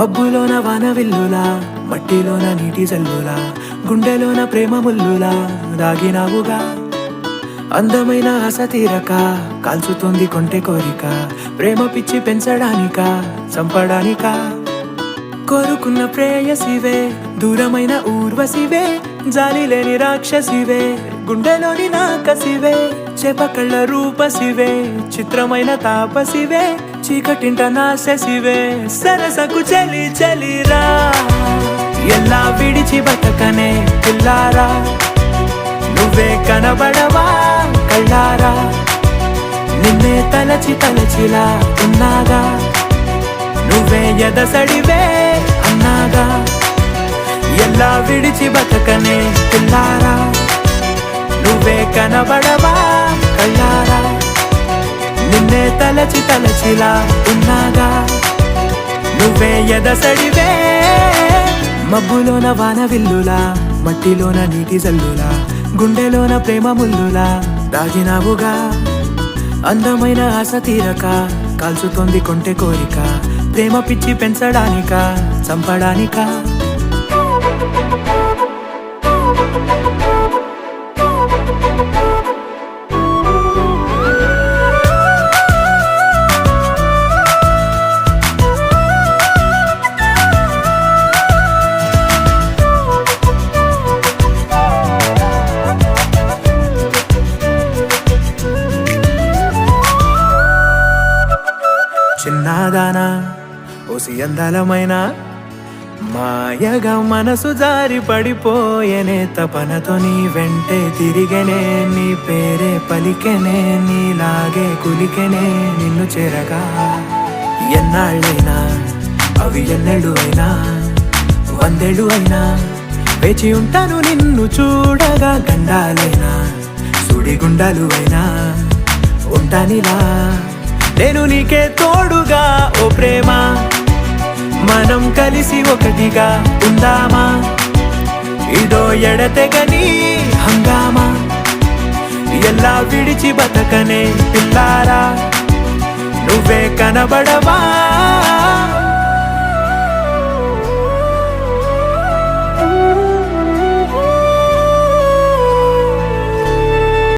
మబ్బులోన వానవిల్లులా, మట్టిలోన నీటి జల్లులా, గుండెలోన ప్రేమ ముల్లులా దాగినావుగా. అందమైన ఆశ తీరక కాల్చుతోంది కొంటె కోరిక, ప్రేమ పిచ్చి పెంచడానికా చంపడానికా. కోరుకున్న ప్రేయసివే, దూరమైన ఊర్వశివే, జాలి లేని రాక్షసివే, గుండెలోని నాకసివే, చేపకళ్ళ రూపసివే, చిత్రమైన తాపసివే, చీకటింట నాశసివే, సరసకు చలి చలిరా. ఎలా విడిచి బతకనే పిల్లారా, నువ్వే కనబడవా కళ్ళారా, నిన్నే తలచి తలచిలా ఉన్నాగా, నువ్వే ఎదసడివే అన్నాగా. ఎలా విడిచి బతకనే పిల్లారా, నువ్వే కనబడవా కళ్ళారా, నిన్నే తలచి తలచిలా ఉన్నాగా, నువ్వే ఎదసడివే. మబ్బులోన వానవిల్లులా, మట్టిలోన నీటి జల్లులా, గుండెలోన ప్రేమ ముల్లులా దాగినావుగా. అందమైన ఆశ తీరక కాల్చుతోంది కొంటె కోరిక, ప్రేమ పిచ్చి పెంచడానికా చంపడానికా. చిన్నదానా ఓసి అందలమైన, మాయగా మనసు జారి పడిపోయేనే, తపనతో నీ వెంటే తిరిగనే, నీ పేరే పలికెనే, నీలాగే కులికెనే నిన్ను చేరగా. ఎన్నాళ్ళైనా అవి ఎన్నెళ్ళు అయినా, 100 ఏళ్ళు అయినా వేచి ఉంటాను నిన్ను చూడగా. గండాలైనా సుడిగుండాలు అయినా ఉంటానిలా, నేను నీకే తోడుగా. ఓ ప్రేమ, మనం కలిసి ఒకటిగా ఉందామా, ఇదో ఎడతెగని హంగామా. ఎలా విడిచి బతకనే పిల్లారా, నువ్వే కనబడవా